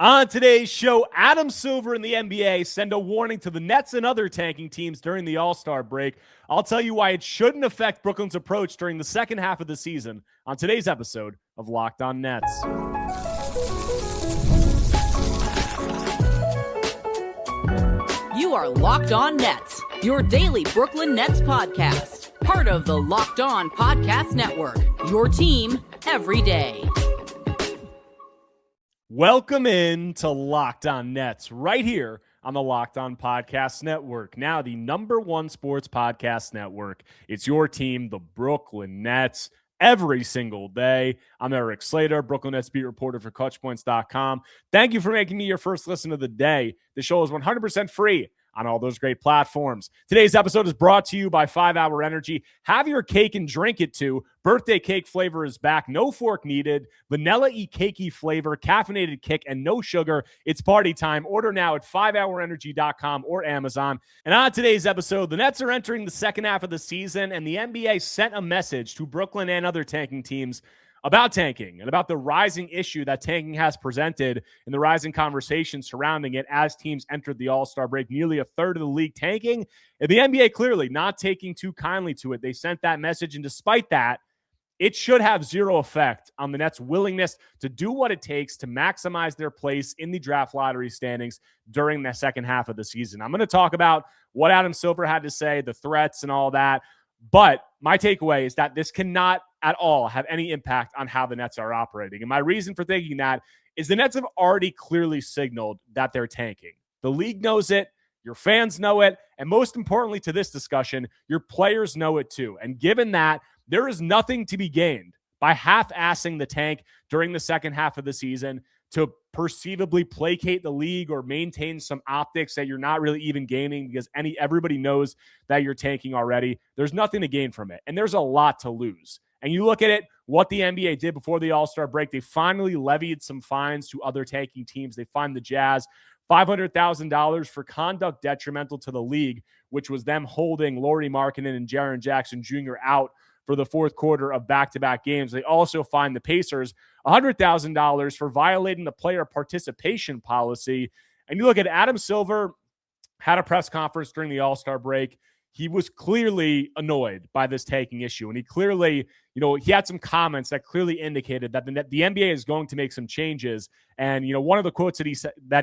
On today's show, Adam Silver and the NBA send a warning to the Nets and other tanking teams during the All-Star break. I'll tell you why it shouldn't affect Brooklyn's approach during the second half of the season on today's episode of Locked On Nets. You are Locked On Nets, your daily Brooklyn Nets podcast. Part of the Locked On Podcast Network, your team every day. Welcome in to Locked On Nets right here on the Locked On Podcast Network. Now the number one sports podcast network. It's your team, the Brooklyn Nets, every single day. I'm Erik Slater, Brooklyn Nets beat reporter for ClutchPoints.com. Thank you for making me your first listen of the day. The show is 100% free on all those great platforms. Today's episode is brought to you by 5 Hour Energy. Have your cake and drink it too. Birthday cake flavor is back. No fork needed. Vanilla-y cakey flavor, caffeinated kick, and no sugar. It's party time. Order now at 5hourenergy.com or Amazon. And on today's episode, the Nets are entering the second half of the season, and the NBA sent a message to Brooklyn and other tanking teams about tanking and about the rising issue that tanking has presented and the rising conversation surrounding it as teams entered the All-Star break. Nearly a third of the league tanking, and the NBA clearly not taking too kindly to it. They sent that message, and despite that, it should have zero effect on the Nets' willingness to do what it takes to maximize their place in the draft lottery standings during the second half of the season. I'm going to talk about what Adam Silver had to say, the threats and all that. But my takeaway is that this cannot at all have any impact on how the Nets are operating. And my reason for thinking that is the Nets have already clearly signaled that they're tanking. The league knows it. Your fans know it. And most importantly to this discussion, your players know it too. And given that, there is nothing to be gained by half-assing the tank during the second half of the season to perceivably placate the league or maintain some optics that you're not really even gaining because everybody knows that you're tanking already. There's nothing to gain from it, and there's a lot to lose. And you look at it, what the NBA did before the All-Star break, they finally levied some fines to other tanking teams. They fined the Jazz $500,000 for conduct detrimental to the league, which was them holding Lauri Markkanen and Jaren Jackson Jr. out for the fourth quarter of back-to-back games. They also fined the Pacers $100,000 for violating the player participation policy. And you look at Adam Silver had a press conference during the All-Star break. He was clearly annoyed by this taking issue. And he clearly, he had some comments that clearly indicated that the NBA is going to make some changes. And, one of the quotes that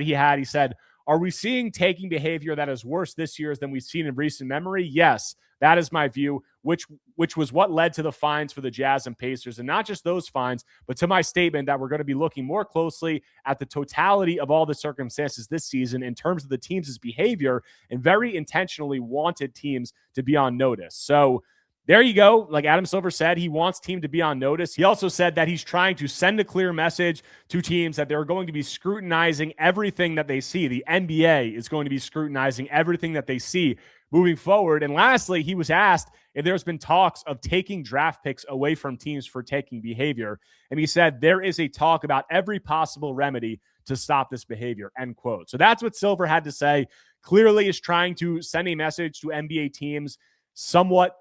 he said, "Are we seeing taking behavior that is worse this year than we've seen in recent memory? Yes, that is my view," which was what led to the fines for the Jazz and Pacers. And not just those fines, but to my statement that we're going to be looking more closely at the totality of all the circumstances this season in terms of the teams' behavior and very intentionally wanted teams to be on notice. So there you go. Like Adam Silver said, he wants team to be on notice. He also said that he's trying to send a clear message to teams that they're going to be scrutinizing everything that they see. The NBA is going to be scrutinizing everything that they see moving forward. And lastly, he was asked if there's been talks of taking draft picks away from teams for taking behavior. And he said there is a talk about every possible remedy to stop this behavior, end quote. So that's what Silver had to say. Clearly is trying to send a message to NBA teams, somewhat,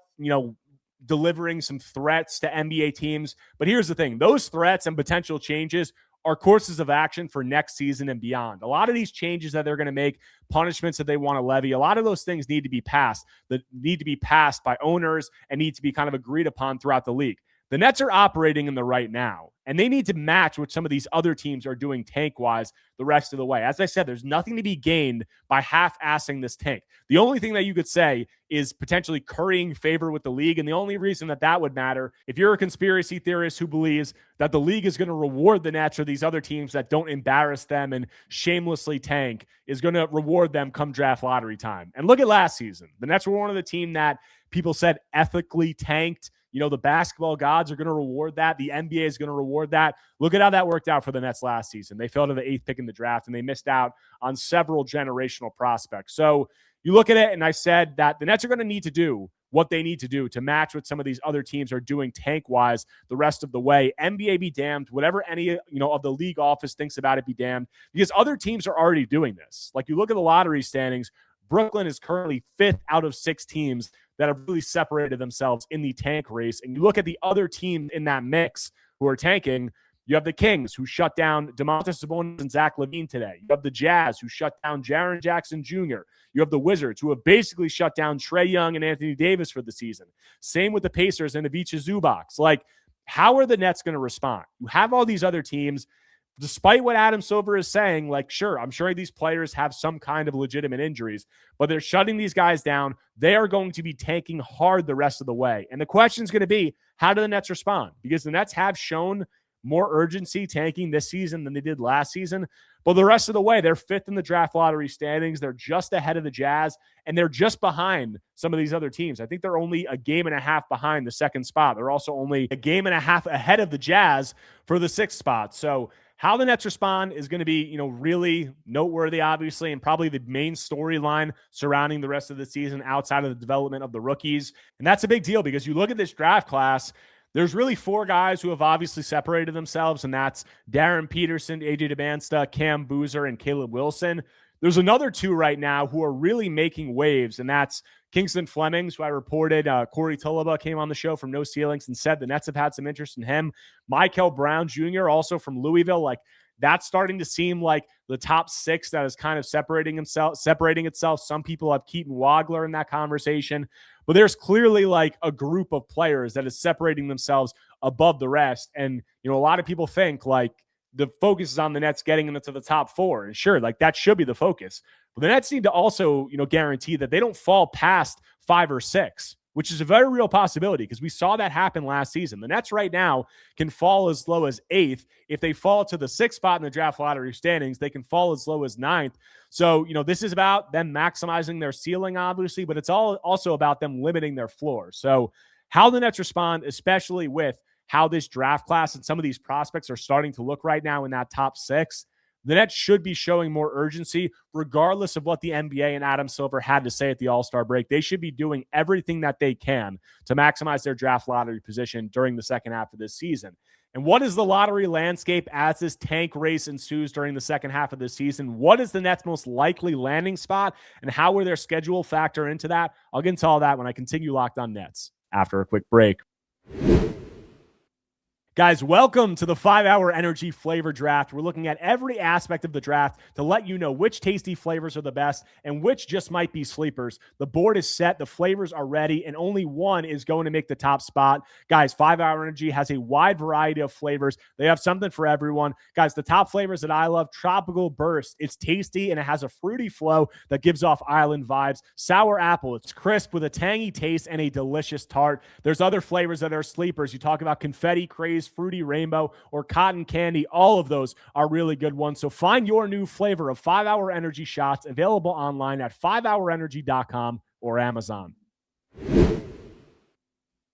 delivering some threats to NBA teams. But here's the thing. Those threats and potential changes are courses of action for next season and beyond. A lot of these changes that they're going to make, punishments that they want to levy, a lot of those things need to be passed, that need to be passed by owners and need to be kind of agreed upon throughout the league. The Nets are operating in the right now, and they need to match what some of these other teams are doing tank-wise the rest of the way. As I said, there's nothing to be gained by half-assing this tank. The only thing that you could say is potentially currying favor with the league, and the only reason that would matter, if you're a conspiracy theorist who believes that the league is going to reward the Nets or these other teams that don't embarrass them and shamelessly tank, is going to reward them come draft lottery time. And look at last season. The Nets were one of the team that people said ethically tanked. The basketball gods are going to reward that. The NBA is going to reward that. Look at how that worked out for the Nets last season. They fell to the 8th pick in the draft, and they missed out on several generational prospects. So you look at it, and I said that the Nets are going to need to do what they need to do to match what some of these other teams are doing tank-wise the rest of the way. NBA be damned. Whatever any of the league office thinks about it be damned, because other teams are already doing this. Like you look at the lottery standings, Brooklyn is currently 5th out of 6 teams that have really separated themselves in the tank race. And you look at the other team in that mix who are tanking, You have the Kings, who shut down Domantas Sabonis and Zach LaVine today. You have the Jazz, who shut down Jaren Jackson Jr. You have the Wizards, who have basically shut down Trae Young and Anthony Davis for the season. Same with the Pacers and Ivica Zubac. Like, how are the Nets going to respond? You have all these other teams. Despite what Adam Silver is saying, like, sure, I'm sure these players have some kind of legitimate injuries, but they're shutting these guys down. They are going to be tanking hard the rest of the way. And the question is going to be, how do the Nets respond? Because the Nets have shown more urgency tanking this season than they did last season. But the rest of the way, they're fifth in the draft lottery standings. They're just ahead of the Jazz, and they're just behind some of these other teams. I think they're only a game and a half behind the second spot. They're also only a game and a half ahead of the Jazz for the sixth spot. So how the Nets respond is going to be, really noteworthy, obviously, and probably the main storyline surrounding the rest of the season outside of the development of the rookies. And that's a big deal because you look at this draft class, there's really four guys who have obviously separated themselves, and that's Darren Peterson, AJ DeBansta, Cam Boozer, and Caleb Wilson. There's another two right now who are really making waves, and that's Kingston Flemings, who I reported. Corey Tulaba came on the show from No Ceilings and said the Nets have had some interest in him. Michael Brown Jr., also from Louisville. Like, that's starting to seem like the top six that is kind of separating itself. Some people have Keaton Wagler in that conversation, but there's clearly like a group of players that is separating themselves above the rest. And, a lot of people think like the focus is on the Nets getting into the top four. And sure, like that should be the focus. But the Nets need to also, guarantee that they don't fall past 5 or 6, which is a very real possibility because we saw that happen last season. The Nets right now can fall as low as 8th. If they fall to the 6th spot in the draft lottery standings, they can fall as low as 9th. So, this is about them maximizing their ceiling, obviously, but it's also about them limiting their floor. So how the Nets respond, especially with how this draft class and some of these prospects are starting to look right now in that top 6, the Nets should be showing more urgency regardless of what the NBA and Adam Silver had to say at the All-Star break. They should be doing everything that they can to maximize their draft lottery position during the second half of this season. And what is the lottery landscape as this tank race ensues during the second half of this season? What is the Nets' most likely landing spot, and how will their schedule factor into that? I'll get into all that when I continue Locked On Nets after a quick break. Guys, welcome to the 5-Hour Energy Flavor Draft. We're looking at every aspect of the draft to let you know which tasty flavors are the best and which just might be sleepers. The board is set, the flavors are ready, and only one is going to make the top spot. Guys, 5-Hour Energy has a wide variety of flavors. They have something for everyone. Guys, the top flavors that I love, Tropical Burst. It's tasty and it has a fruity flow that gives off island vibes. Sour Apple. It's crisp with a tangy taste and a delicious tart. There's other flavors that are sleepers. You talk about Confetti Craze, Fruity Rainbow, or Cotton Candy. All of those are really good ones. So find your new flavor of 5-Hour Energy shots available online at 5hourenergy.com or Amazon.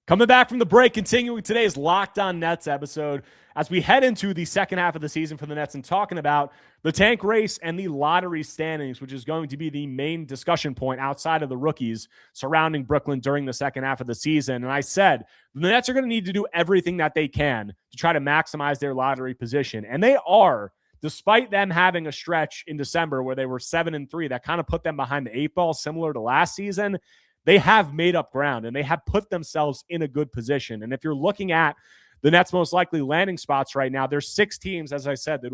Coming back from the break, continuing today's Locked On Nets episode as we head into the second half of the season for the Nets and talking about the tank race and the lottery standings, which is going to be the main discussion point outside of the rookies surrounding Brooklyn during the second half of the season. And I said the Nets are going to need to do everything that they can to try to maximize their lottery position. And they are, despite them having a stretch in December where they were 7-3, that kind of put them behind the 8 ball, similar to last season. They have made up ground and they have put themselves in a good position. And if you're looking at the Nets' most likely landing spots right now, there's 6 teams, as I said, that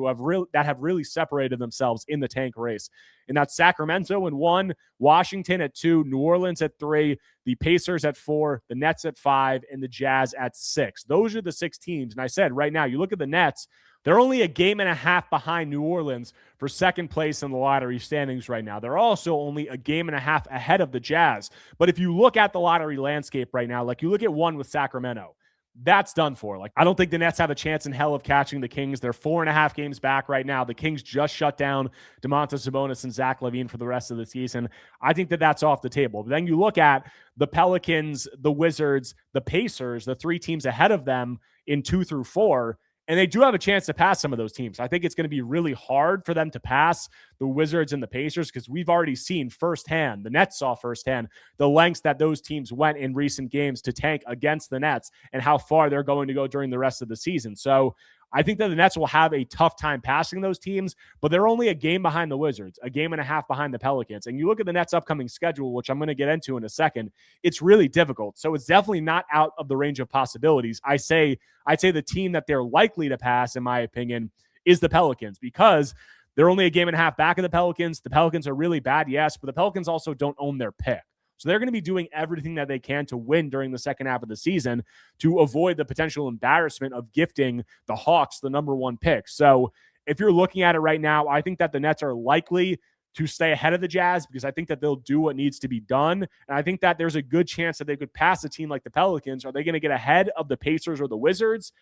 have really separated themselves in the tank race. And that's Sacramento in 1, Washington at 2, New Orleans at 3, the Pacers at 4, the Nets at 5, and the Jazz at 6. Those are the 6 teams. And I said right now, you look at the Nets, they're only a game and a half behind New Orleans for second place in the lottery standings right now. They're also only a game and a half ahead of the Jazz. But if you look at the lottery landscape right now, like you look at 1 with Sacramento, that's done for. Like, I don't think the Nets have a chance in hell of catching the Kings. They're 4.5 games back right now. The Kings just shut down Domantas Sabonis and Zach LaVine for the rest of the season. I think that that's off the table. But then you look at the Pelicans, the Wizards, the Pacers, the 3 teams ahead of them in 2 through 4. And they do have a chance to pass some of those teams. I think it's going to be really hard for them to pass the Wizards and the Pacers because we've already seen firsthand, the Nets saw firsthand, the lengths that those teams went in recent games to tank against the Nets and how far they're going to go during the rest of the season. So I think that the Nets will have a tough time passing those teams, but they're only a game behind the Wizards, a game and a half behind the Pelicans. And you look at the Nets' upcoming schedule, which I'm going to get into in a second, it's really difficult. So it's definitely not out of the range of possibilities. I'd say the team that they're likely to pass, in my opinion, is the Pelicans, because they're only a game and a half back of the Pelicans. The Pelicans are really bad, yes, but the Pelicans also don't own their pick. So they're going to be doing everything that they can to win during the second half of the season to avoid the potential embarrassment of gifting the Hawks the number one pick. So if you're looking at it right now, I think that the Nets are likely to stay ahead of the Jazz because I think that they'll do what needs to be done. And I think that there's a good chance that they could pass a team like the Pelicans. Are they going to get ahead of the Pacers or the Wizards?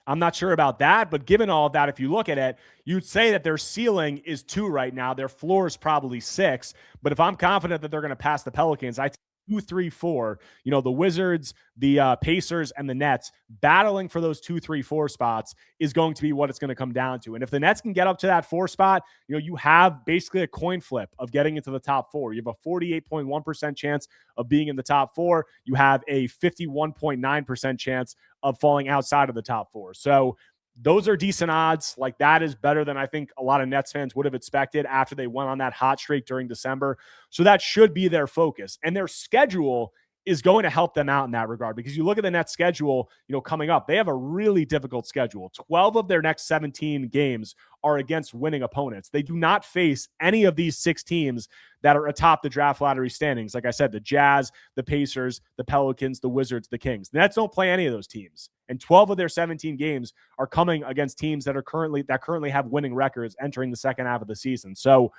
I'm not sure about that, but given all of that, if you look at it, you'd say that their ceiling is 2 right now. Their floor is probably 6. But if I'm confident that they're going to pass the Pelicans, I 2, 3, 4, the Wizards, the Pacers, and the Nets battling for those 2, 3, 4 spots is going to be what it's going to come down to. And if the Nets can get up to that 4 spot, you have basically a coin flip of getting into the top 4. You have a 48.1% chance of being in the top 4. You have a 51.9% chance of falling outside of the top 4. So those are decent odds. Like, that is better than I think a lot of Nets fans would have expected after they went on that hot streak during December. So that should be their focus. And their schedule is going to help them out in that regard, because you look at the Nets schedule, coming up, they have a really difficult schedule. 12 of their next 17 games are against winning opponents. They do not face any of these 6 teams that are atop the draft lottery standings. Like I said, the Jazz, the Pacers, the Pelicans, the Wizards, the Kings. The Nets don't play any of those teams. And 12 of their 17 games are coming against teams that currently have winning records entering the second half of the season. So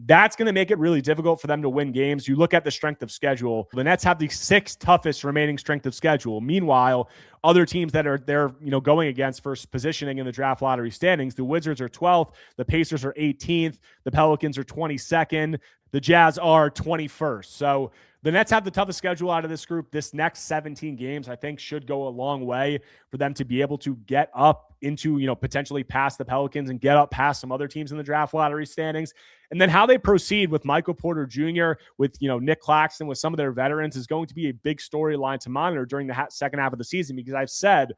that's going to make it really difficult for them to win games. You look at the strength of schedule. The Nets have the 6th toughest remaining strength of schedule. Meanwhile, other teams that are they're going against for positioning in the draft lottery standings, the Wizards are 12th, the Pacers are 18th, the Pelicans are 22nd, the Jazz are 21st. So the Nets have the toughest schedule out of this group. This next 17 games, I think, should go a long way for them to be able to get up into, potentially past the Pelicans and get up past some other teams in the draft lottery standings. And then how they proceed with Michael Porter Jr., with, Nick Claxton, with some of their veterans, is going to be a big storyline to monitor during the second half of the season, because I've said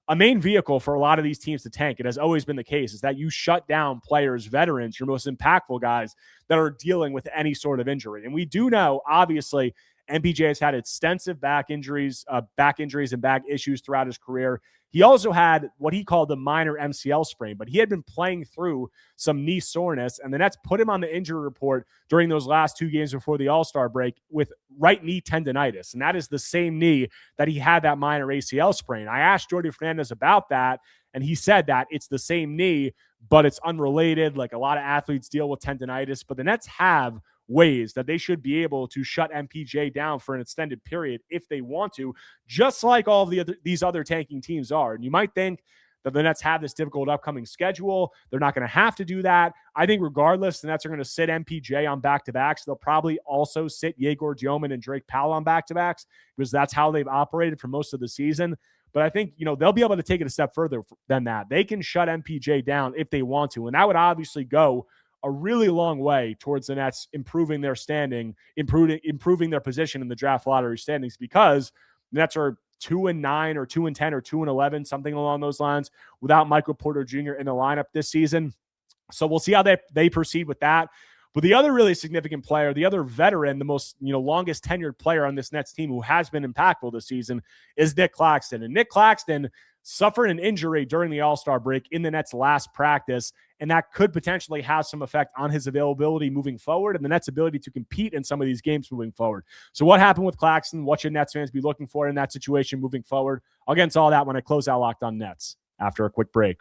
a main vehicle for a lot of these teams to tank, it has always been the case, is that you shut down players, veterans, your most impactful guys that are dealing with any sort of injury. And we do know, obviously, MPJ has had extensive back injuries and back issues throughout his career. He also had what he called the minor MCL sprain, but he had been playing through some knee soreness, and the Nets put him on the injury report during those last 2 games before the All-Star break with right knee tendonitis, and that is the same knee that he had that minor ACL sprain. I asked Jordi Fernandez about that, and he said that it's the same knee, but it's unrelated. Like, a lot of athletes deal with tendonitis, but the Nets have ways that they should be able to shut MPJ down for an extended period if they want to, just like all of these other tanking teams are. And you might think that the Nets have this difficult upcoming schedule. They're not going to have to do that. I think regardless, the Nets are going to sit MPJ on back-to-backs. They'll probably also sit Yegor Dioman and Drake Powell on back-to-backs, because that's how they've operated for most of the season. But I think, they'll be able to take it a step further than that. They can shut MPJ down if they want to, and that would obviously go a really long way towards the Nets improving their standing, improving their position in the draft lottery standings, because the Nets are 2-9 or 2-10 or 2-11, something along those lines, without Michael Porter Jr. in the lineup this season. So we'll see how they proceed with that. But the other really significant player, the other veteran, the most longest tenured player on this Nets team who has been impactful this season, is Nick Claxton. And Nick Claxton suffered an injury during the All-Star break in the Nets' last practice, and that could potentially have some effect on his availability moving forward and the Nets' ability to compete in some of these games moving forward. So what happened with Claxton? What should Nets fans be looking for in that situation moving forward? I'll get into all that when I close out Locked On Nets after a quick break.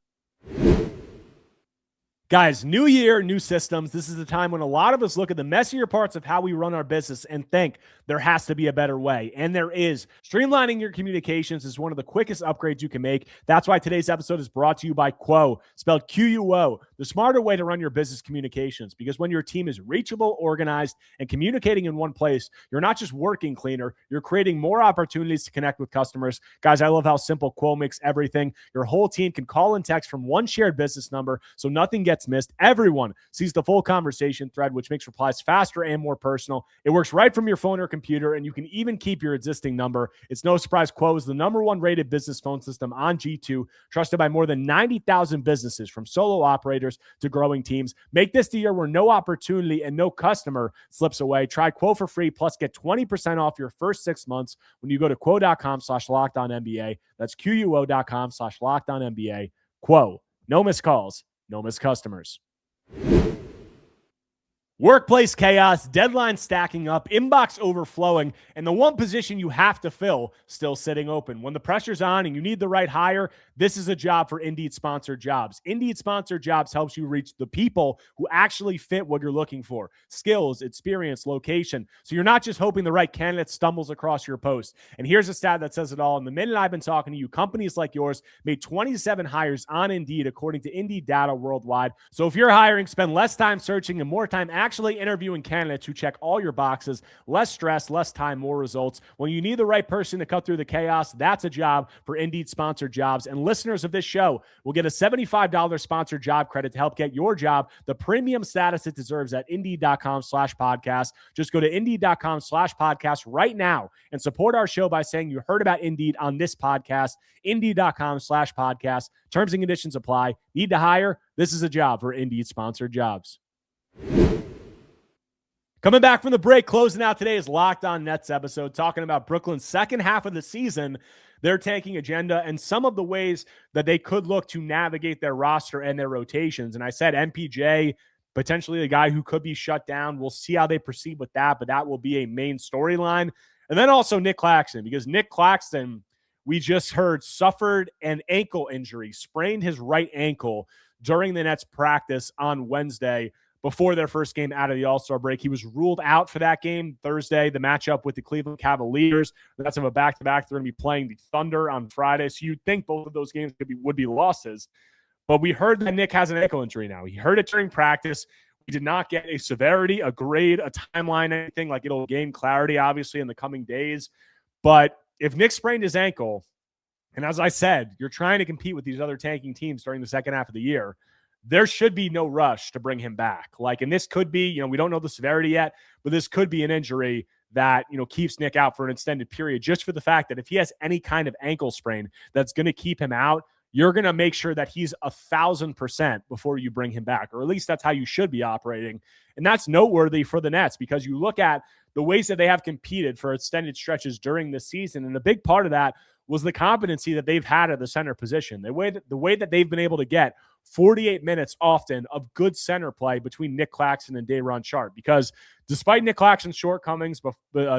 Guys, new year, new systems. This is the time when a lot of us look at the messier parts of how we run our business and think there has to be a better way. And there is. Streamlining your communications is one of the quickest upgrades you can make. That's why today's episode is brought to you by Quo, spelled Quo. the smarter way to run your business communications, because when your team is reachable, organized, and communicating in one place, you're not just working cleaner, you're creating more opportunities to connect with customers. Guys, I love how simple Quo makes everything. Your whole team can call and text from one shared business number, so nothing gets missed. Everyone sees the full conversation thread, which makes replies faster and more personal. It works right from your phone or computer, and you can even keep your existing number. It's no surprise Quo is the #1 rated business phone system on G2, trusted by more than 90,000 businesses, from solo operators to growing teams. Make this the year where no opportunity and no customer slips away. Try Quo for free, plus get 20% off your first 6 months when you go to quo.com/lockedonnba. That's QUO.com/lockedonnba. Quo. No missed calls, no missed customers. Workplace chaos, deadlines stacking up, inbox overflowing, and the one position you have to fill still sitting open. When the pressure's on and you need the right hire, this is a job for Indeed Sponsored Jobs. Indeed Sponsored Jobs helps you reach the people who actually fit what you're looking for: skills, experience, location. So you're not just hoping the right candidate stumbles across your post. And here's a stat that says it all. In the minute I've been talking to you, companies like yours made 27 hires on Indeed, according to Indeed data worldwide. So if you're hiring, spend less time searching and more time actually interviewing candidates who check all your boxes. Less stress, less time, more results. When you need the right person to cut through the chaos, that's a job for Indeed Sponsored Jobs. And listeners of this show will get a $75 sponsored job credit to help get your job the premium status it deserves at Indeed.com/podcast. Just go to Indeed.com/podcast right now and support our show by saying you heard about Indeed on this podcast. Indeed.com/podcast. Terms and conditions apply. Need to hire? This is a job for Indeed Sponsored Jobs. Coming back from the break, closing out today's Locked On Nets episode, talking about Brooklyn's second half of the season, their tanking agenda, and some of the ways that they could look to navigate their roster and their rotations. And I said MPJ, potentially the guy who could be shut down. We'll see how they proceed with that, but that will be a main storyline. And then also Nick Claxton, because Nick Claxton, we just heard, suffered an ankle injury, sprained his right ankle during the Nets practice on Wednesday, before their first game out of the All-Star break. He was ruled out for that game Thursday, the matchup with the Cleveland Cavaliers. That's of a back-to-back. They're going to be playing the Thunder on Friday, so you'd think both of those games would be losses. But we heard that Nick has an ankle injury now. He heard it during practice. We did not get a severity, a grade, a timeline, anything. Like, it'll gain clarity, obviously, in the coming days. But if Nick sprained his ankle, and as I said, you're trying to compete with these other tanking teams during the second half of the year, there should be no rush to bring him back. And this could be, we don't know the severity yet, but this could be an injury that, keeps Nick out for an extended period, just for the fact that if he has any kind of ankle sprain that's going to keep him out, you're going to make sure that he's 1,000% before you bring him back, or at least that's how you should be operating. And that's noteworthy for the Nets, because you look at the ways that they have competed for extended stretches during the season, and a big part of that was the competency that they've had at the center position. The way that they've been able to get 48 minutes often of good center play between Nick Claxton and Day'Ron Sharpe, because despite Nick Claxton's shortcomings,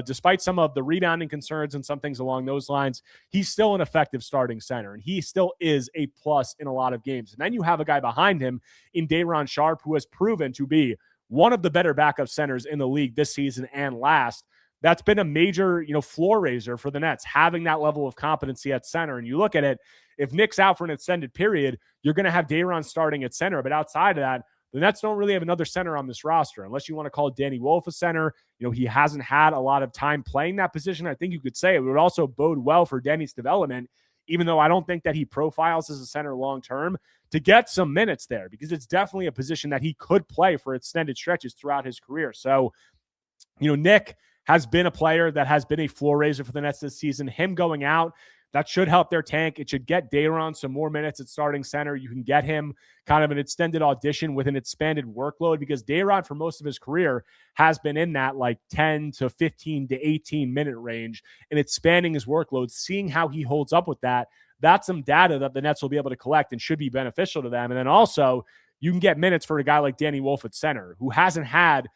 despite some of the rebounding concerns and some things along those lines, he's still an effective starting center, and he still is a plus in a lot of games. And then you have a guy behind him in Day'Ron Sharpe who has proven to be one of the better backup centers in the league this season and last. That's been a major, floor raiser for the Nets, having that level of competency at center. And you look at it, if Nick's out for an extended period, you're going to have Day'Ron starting at center. But outside of that, the Nets don't really have another center on this roster, unless you want to call Danny Wolf a center. He hasn't had a lot of time playing that position. I think you could say it would also bode well for Danny's development, even though I don't think that he profiles as a center long-term, to get some minutes there, because it's definitely a position that he could play for extended stretches throughout his career. So, Nick has been a player that has been a floor raiser for the Nets this season. Him going out, that should help their tank. It should get Day'Ron some more minutes at starting center. You can get him kind of an extended audition with an expanded workload, because Day'Ron, for most of his career, has been in that 10 to 15 to 18 minute range, and expanding his workload, seeing how he holds up with that. That's some data that the Nets will be able to collect and should be beneficial to them. And then also, you can get minutes for a guy like Danny Wolf at center, who hasn't had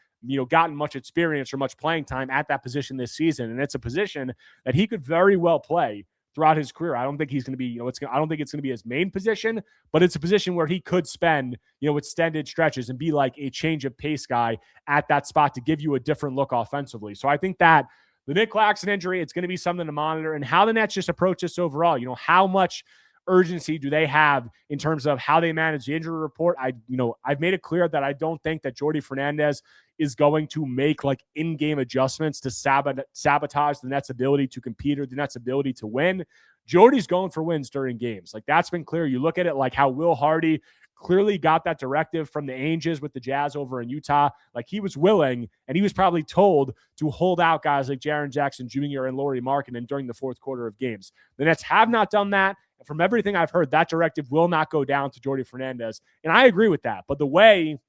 gotten much experience or much playing time at that position this season. And it's a position that he could very well play throughout his career. I don't think he's going to be, I don't think it's going to be his main position, but it's a position where he could spend, extended stretches and be like a change of pace guy at that spot to give you a different look offensively. So I think that the Nick Claxton injury, it's going to be something to monitor, and how the Nets just approach this overall. How much urgency do they have in terms of how they manage the injury report? I've made it clear that I don't think that Jordi Fernandez is going to make like in-game adjustments to sabotage the Nets' ability to compete or the Nets' ability to win. Jordy's going for wins during games. Like, that's been clear. You look at it like how Will Hardy clearly got that directive from the Angels with the Jazz over in Utah. Like, he was willing, and he was probably told to hold out guys like Jaren Jackson Jr. and Lauri Markkanen during the fourth quarter of games. The Nets have not done that. And from everything I've heard, that directive will not go down to Jordi Fernandez. And I agree with that. But the way,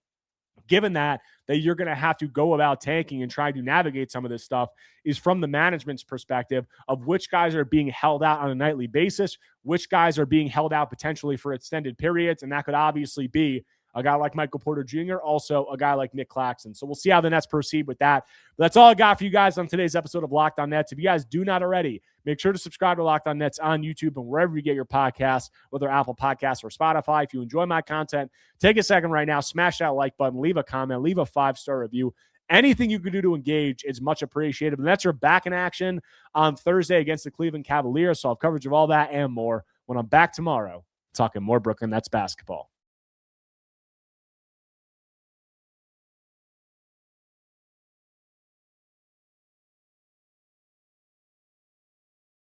given that you're going to have to go about tanking and trying to navigate some of this stuff, is from the management's perspective of which guys are being held out on a nightly basis, which guys are being held out potentially for extended periods. And that could obviously be a guy like Michael Porter Jr., also a guy like Nick Claxton. So we'll see how the Nets proceed with that. But that's all I got for you guys on today's episode of Locked On Nets. If you guys do not already, make sure to subscribe to Locked On Nets on YouTube and wherever you get your podcasts, whether Apple Podcasts or Spotify. If you enjoy my content, take a second right now, smash that like button, leave a comment, leave a 5-star review. Anything you can do to engage is much appreciated. The Nets are back in action on Thursday against the Cleveland Cavaliers, so I'll have coverage of all that and more when I'm back tomorrow talking more Brooklyn Nets basketball.